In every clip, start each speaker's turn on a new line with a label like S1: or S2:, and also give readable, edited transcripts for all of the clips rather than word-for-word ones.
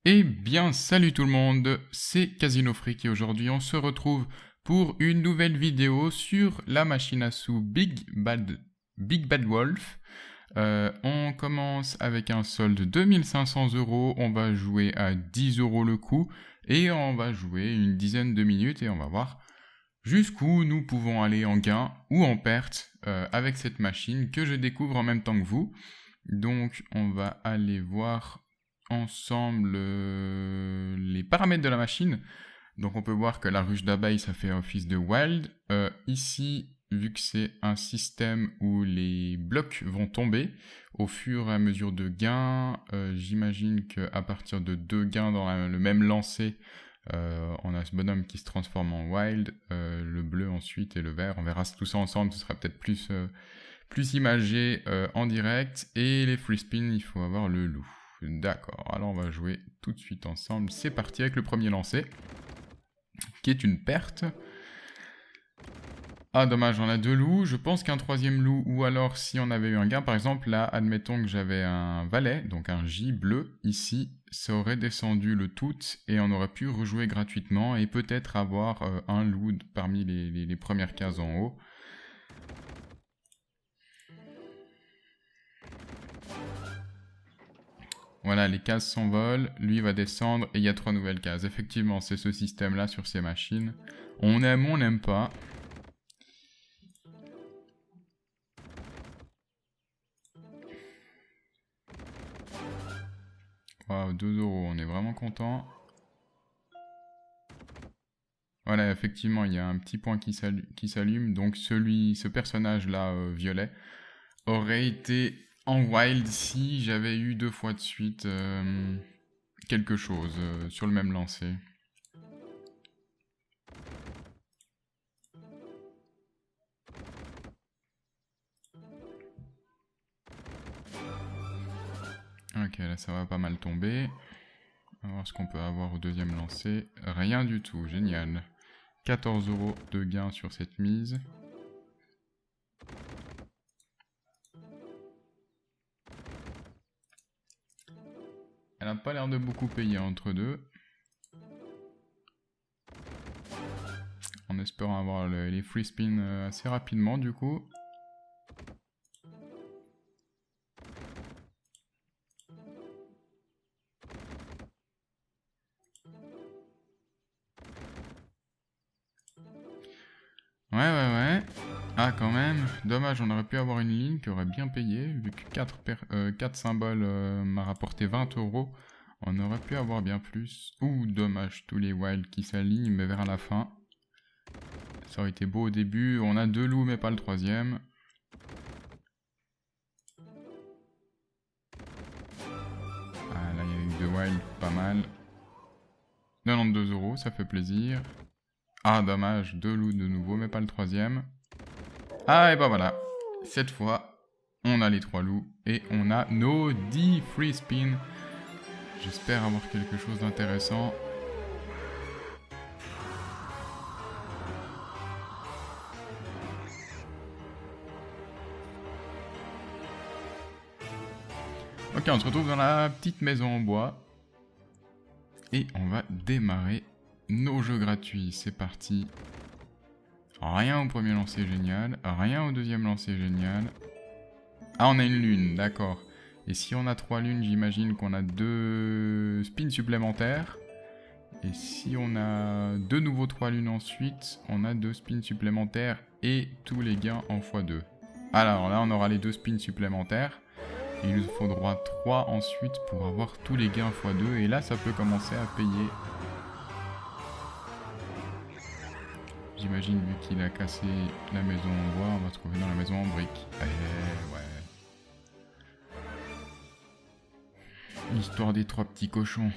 S1: Eh bien, salut tout le monde, c'est Casino Freak et aujourd'hui on se retrouve pour une nouvelle vidéo sur la machine à sous Big Bad Wolf. On commence avec un solde de 2500 €, on va jouer à 10 € le coup et on va jouer une dizaine de minutes et on va voir jusqu'où nous pouvons aller en gain ou en perte avec cette machine que je découvre en même temps que vous. Donc on va aller voir ensemble les paramètres de la machine. Donc on peut voir que la ruche d'abeilles ça fait office de wild. Ici, vu que c'est un système où les blocs vont tomber au fur et à mesure de gains, j'imagine qu'à partir de 2 gains dans le même lancer, on a ce bonhomme qui se transforme en wild, le bleu ensuite et le vert. On verra tout ça ensemble, ce sera peut-être plus imagé en direct. Et les free spin, il faut avoir le loup. D'accord, alors on va jouer tout de suite ensemble. C'est parti avec le premier lancer, qui est une perte. Ah dommage, on a 2 loups. Je pense qu'un troisième loup, ou alors si on avait eu un gain, par exemple, là, admettons que j'avais un valet, donc un J bleu, ici, ça aurait descendu le tout, et on aurait pu rejouer gratuitement, et peut-être avoir un loup parmi les premières cases en haut. Voilà, les cases s'envolent, lui va descendre et il y a 3 nouvelles cases. Effectivement, c'est ce système-là sur ces machines. On aime ou on n'aime pas. Waouh, 2 €, on est vraiment content. Voilà, effectivement, il y a un petit point qui s'allume. Donc ce personnage-là, violet, aurait été en wild si j'avais eu 2 fois de suite quelque chose sur le même lancer. Ok, là ça va pas mal tomber. On va voir ce qu'on peut avoir au deuxième lancer. Rien du tout, génial. 14 € de gain sur cette mise. Elle n'a pas l'air de beaucoup payer entre deux. En espérant avoir les free spins assez rapidement du coup. Ouais. Ah quand même, dommage, on aurait pu avoir une ligne qui aurait bien payé, vu que 4 symboles m'a rapporté 20 €. On aurait pu avoir bien plus. Ouh, dommage, tous les wilds qui s'alignent, mais vers la fin. Ça aurait été beau au début. On a 2 loups, mais pas le troisième. Ah, là, il y a eu 2 wilds, pas mal. 92 €, ça fait plaisir. Ah, dommage, 2 loups de nouveau, mais pas le troisième. Ah, et bah voilà. Cette fois, on a les 3 loups et on a nos 10 free spins. J'espère avoir quelque chose d'intéressant. Ok, on se retrouve dans la petite maison en bois. Et on va démarrer nos jeux gratuits. C'est parti. Rien au premier lancer, génial. Rien au deuxième lancer, génial. Ah, on a une lune, d'accord. Et si on a 3 lunes, j'imagine qu'on a 2 spins supplémentaires. Et si on a de nouveau 3 lunes ensuite, on a 2 spins supplémentaires et tous les gains en x2. Alors là, on aura les 2 spins supplémentaires. Il nous faudra 3 ensuite pour avoir tous les gains x2. Et là, ça peut commencer à payer. J'imagine, vu qu'il a cassé la maison en bois, on va se trouver dans la maison en briques. Ouais. L'histoire des 3 petits cochons.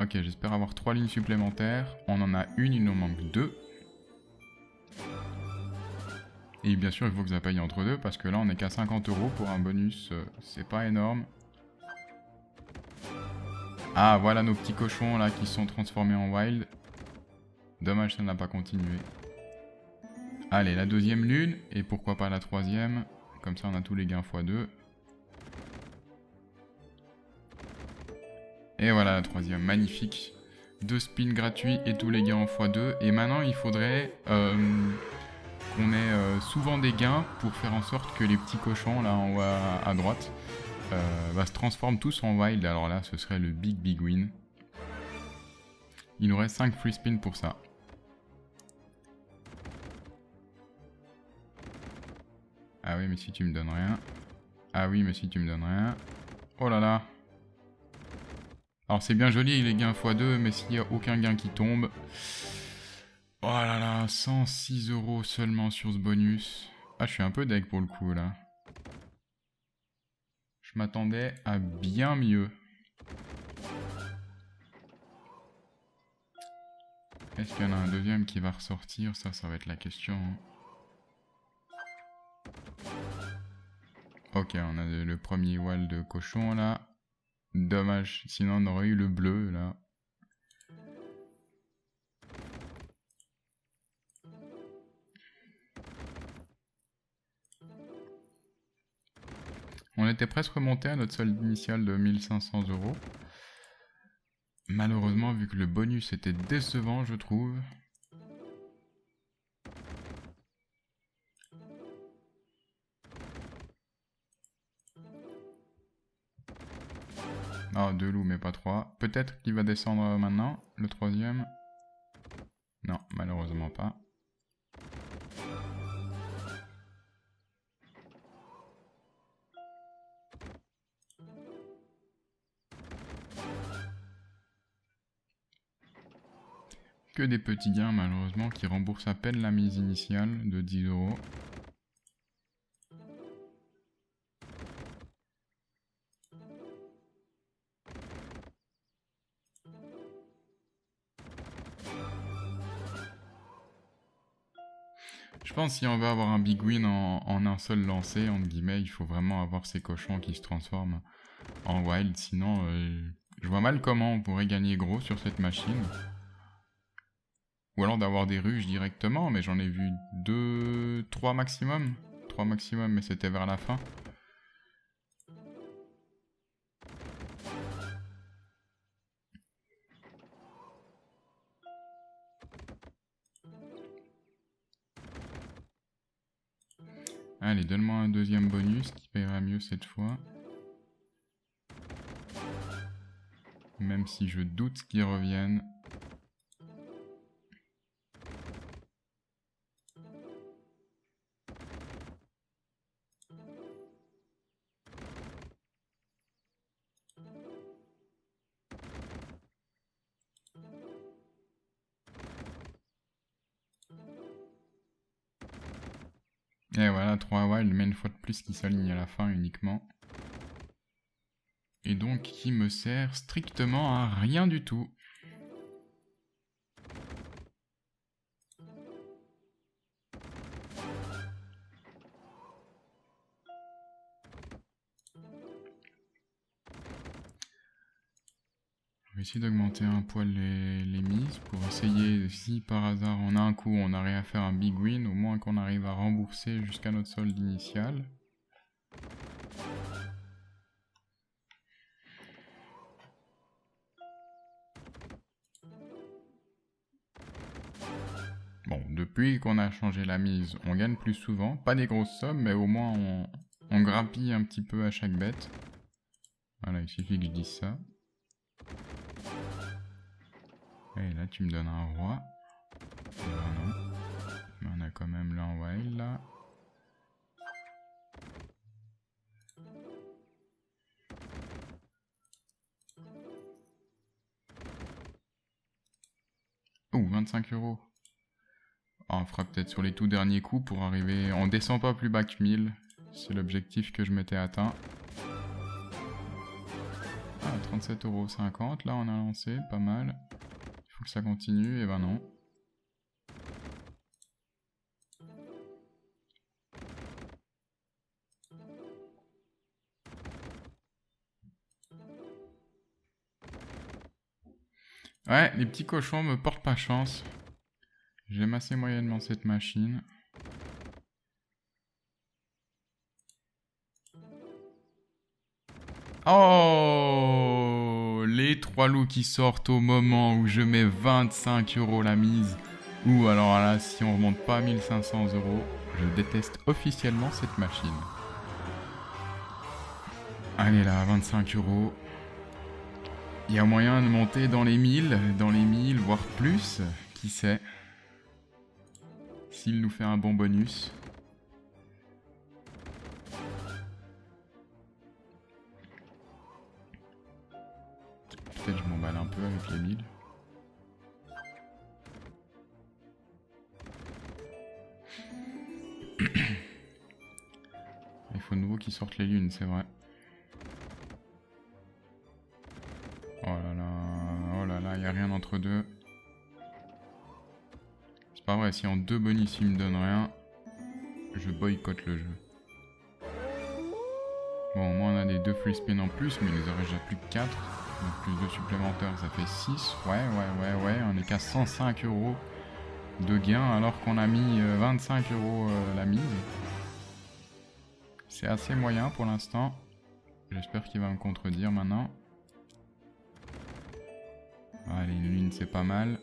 S1: Ok, j'espère avoir 3 lignes supplémentaires. On en a une, il nous manque 2. Et bien sûr, il faut que ça paye entre deux, parce que là, on est qu'à 50 € pour un bonus. C'est pas énorme. Ah, voilà nos petits cochons, là, qui sont transformés en wild. Dommage, ça n'a pas continué. Allez, la deuxième lune, et pourquoi pas la troisième. Comme ça, on a tous les gains x2. Et voilà la troisième, magnifique. 2 spins gratuits et tous les gains en x2. Et maintenant, il faudrait qu'on ait souvent des gains pour faire en sorte que les petits cochons, là en haut à droite, se transforment tous en wild. Alors là, ce serait le big win. Il nous reste 5 free spins pour ça. Ah oui, mais si tu me donnes rien. Ah oui, mais si tu me donnes rien. Oh là là. Alors c'est bien joli les gains x2, mais s'il n'y a aucun gain qui tombe... Oh là là, 106 € seulement sur ce bonus. Ah, je suis un peu deg pour le coup là. Je m'attendais à bien mieux. Est-ce qu'il y en a un deuxième qui va ressortir? Ça va être la question. Ok, on a le premier wall de cochon là. Dommage, sinon on aurait eu le bleu là. On était presque remonté à notre solde initial de 1500 €. Malheureusement, vu que le bonus était décevant, je trouve. Ah, 2 loups, mais pas 3. Peut-être qu'il va descendre maintenant, le troisième. Non, malheureusement pas. Que des petits gains, malheureusement, qui remboursent à peine la mise initiale de 10 €. Je pense que si on veut avoir un big win en un seul lancer, entre guillemets, il faut vraiment avoir ces cochons qui se transforment en wild. Sinon, je vois mal comment on pourrait gagner gros sur cette machine. Ou alors d'avoir des ruches directement, mais j'en ai vu 2, 3 maximum. 3 maximum, mais c'était vers la fin. Allez, donne-moi un deuxième bonus qui paiera mieux cette fois. Même si je doute qu'ils reviennent. Et voilà, 3 wild, mais une fois de plus qui s'alignent à la fin uniquement. Et donc qui me sert strictement à rien du tout. Je vais essayer d'augmenter un poil les mises pour essayer, si par hasard on a un coup, on arrive à faire un big win, au moins qu'on arrive à rembourser jusqu'à notre solde initial. Bon, depuis qu'on a changé la mise, on gagne plus souvent. Pas des grosses sommes, mais au moins on grappille un petit peu à chaque bête. Voilà, il suffit que je dise ça. Et là, tu me donnes un roi. Ben non. Mais on a quand même là en wild, là. Ouh, 25 €. On fera peut-être sur les tout derniers coups pour arriver... On descend pas plus bas que 1000. C'est l'objectif que je m'étais atteint. Ah, 37,50 €. Là, on a lancé. Pas mal. Il faut que ça continue. Et ben non. Ouais, les petits cochons me portent pas chance. J'aime assez moyennement cette machine. Oh, les les 3 loups qui sortent au moment où je mets 25 € la mise. Ou alors là, si on remonte pas à 1500 €, je déteste officiellement cette machine. Allez là, 25 €. Il y a moyen de monter dans les 1000, voire plus. Qui sait? S'il nous fait un bon bonus. Peut-être je m'emballe un peu avec les 1000. Il faut de nouveau qu'ils sortent les lunes, c'est vrai. Oh là là, il n'y a rien entre deux. C'est pas vrai, si en 2 bonus il me donne rien, je boycotte le jeu. Bon, au moins on a des 2 free spins en plus, mais il nous aurait déjà plus que 4. Donc plus de supplémentaires, ça fait 6. Ouais, on est qu'à 105 € de gain alors qu'on a mis 25 € la mise. C'est assez moyen pour l'instant. J'espère qu'il va me contredire maintenant. Allez, une lune c'est pas mal.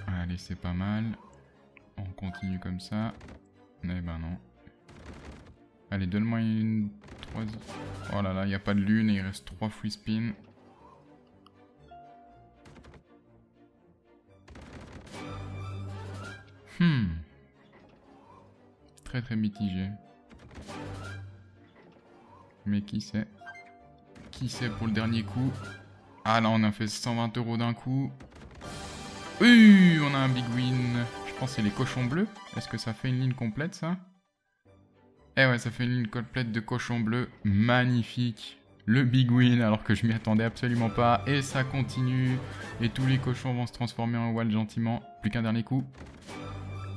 S1: Allez, c'est pas mal. On continue comme ça. Eh ben non. Allez, donne-moi une 3... Oh là là, il n'y a pas de lune et il reste 3 free spins. Très très mitigé. Mais qui sait? Qui sait pour le dernier coup? Ah là, on a fait 120 € d'un coup. Oui, on a un big win. Je pense que c'est les cochons bleus. Est-ce que ça fait une ligne complète, ça? Eh ouais, ça fait une ligne complète de cochons bleus. Magnifique. Le big win, alors que je m'y attendais absolument pas. Et ça continue. Et tous les cochons vont se transformer en wild gentiment. Plus qu'un dernier coup.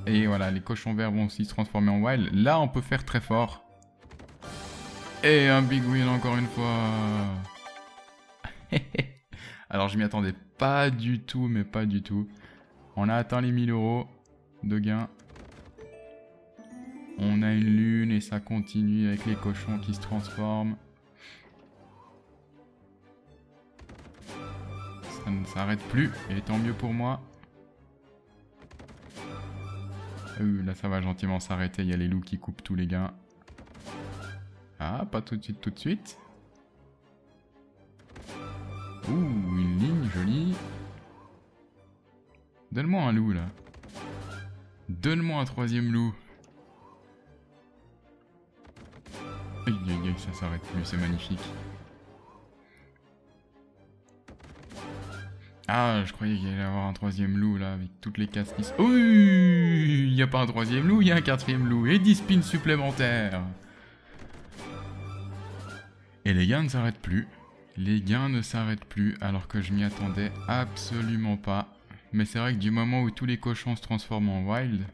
S1: Et voilà, les cochons verts vont aussi se transformer en wild. Là, on peut faire très fort. Et un big win encore une fois. Alors, je m'y attendais pas du tout, mais pas du tout. On a atteint les 1000 € de gains. On a une lune et ça continue avec les cochons qui se transforment. Ça ne s'arrête plus et tant mieux pour moi. Là ça va gentiment s'arrêter, il y a les loups qui coupent tous les gains. Ah, pas tout de suite, tout de suite. Ouh, une ligne jolie. Donne-moi un loup là. Donne-moi un 3e loup. Aïe aïe aïe, ça s'arrête plus, c'est magnifique. Ah, je croyais qu'il allait y avoir un 3e loup là, avec toutes les cases qui se... Oui, il n'y a pas un 3e loup, il y a un 4e loup. Et 10 spins supplémentaires. Et les gains ne s'arrêtent plus. Les gains ne s'arrêtent plus, alors que je m'y attendais absolument pas. Mais c'est vrai que du moment où tous les cochons se transforment en wild...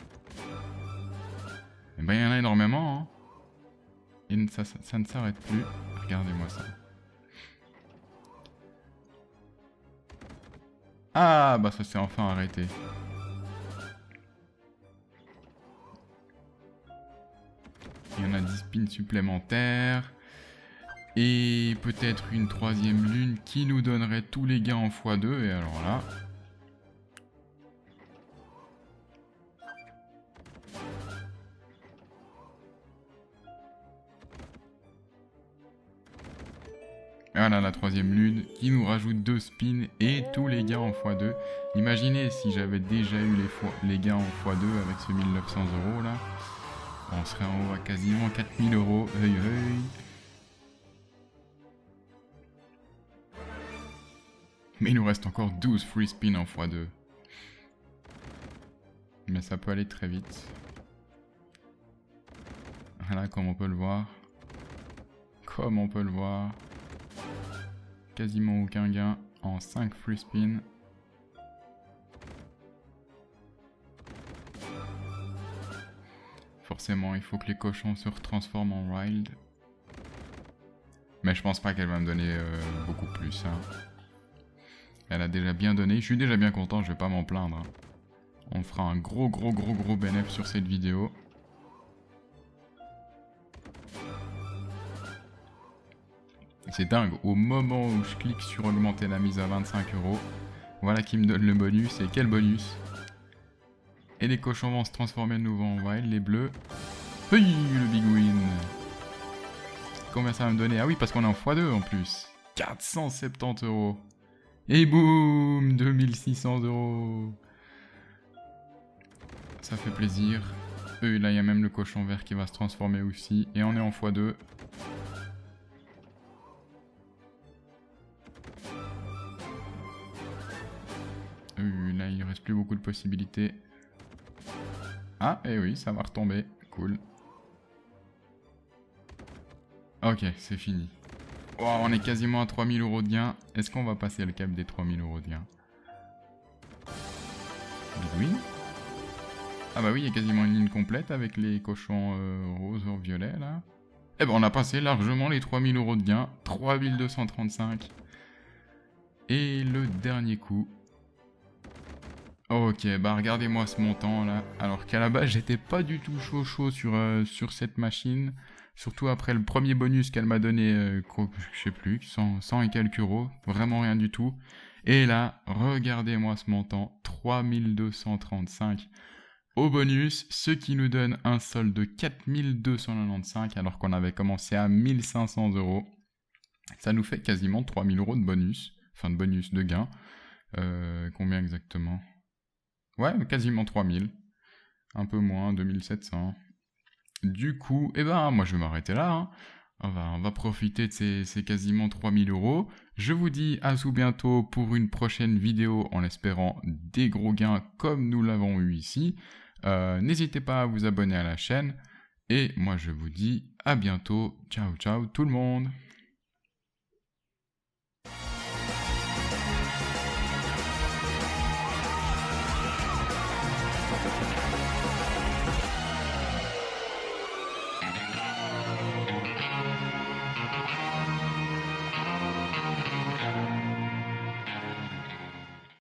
S1: Eh ben il y en a énormément, hein. Et ça ne s'arrête plus. Regardez-moi ça. Ah, bah ça s'est enfin arrêté. Il y en a 10 spins supplémentaires. Et peut-être une 3e lune qui nous donnerait tous les gains en x2. Et alors là... Voilà la 3e lune qui nous rajoute 2 spins et tous les gains en x2. Imaginez si j'avais déjà eu les gains en x2 avec ce 1900 € là. On serait en haut à quasiment 4000 €. Mais il nous reste encore 12 free spins en x2. Mais ça peut aller très vite. Voilà, comme on peut le voir. Comme on peut le voir. Quasiment aucun gain en 5 free spins. Forcément, il faut que les cochons se retransforment en wild. Mais je pense pas qu'elle va me donner beaucoup plus. Hein. Elle a déjà bien donné. Je suis déjà bien content, je vais pas m'en plaindre. Hein. On fera un gros bénéfice sur cette vidéo. C'est dingue, au moment où je clique sur augmenter la mise à 25 €, voilà qui me donne le bonus, et quel bonus! Et les cochons vont se transformer de nouveau en wild, les bleus. Oui, le big win! Combien ça va me donner? Ah oui, parce qu'on est en x2 en plus. 470 €. Et boum, 2600 €. Ça fait plaisir. Et là, il y a même le cochon vert qui va se transformer aussi. Et on est en x2. Là, il ne reste plus beaucoup de possibilités. Ah, et oui, ça va retomber. Cool. Ok, c'est fini. Oh, on est quasiment à 3000 € de gain. Est-ce qu'on va passer le cap des 3000 € de gain? Oui. Ah bah oui, il y a quasiment une ligne complète avec les cochons roses ou violets, là. Eh ben, on a passé largement les 3000 € de gain. 3235. Et le dernier coup. Ok, bah regardez-moi ce montant là. Alors qu'à la base, j'étais pas du tout chaud sur cette machine. Surtout après le premier bonus qu'elle m'a donné, je sais plus, 100 et quelques euros. Vraiment rien du tout. Et là, regardez-moi ce montant. 3235 au bonus, ce qui nous donne un solde de 4295 alors qu'on avait commencé à 1500 €. Ça nous fait quasiment 3000 € de bonus. Enfin, de bonus de gain. Combien exactement? Ouais, quasiment 3000. Un peu moins, 2700. Du coup, eh ben, moi je vais m'arrêter là. Hein. On va profiter de ces quasiment 3000 €. Je vous dis à tout bientôt pour une prochaine vidéo en espérant des gros gains comme nous l'avons eu ici. N'hésitez pas à vous abonner à la chaîne. Et moi je vous dis à bientôt. Ciao ciao tout le monde.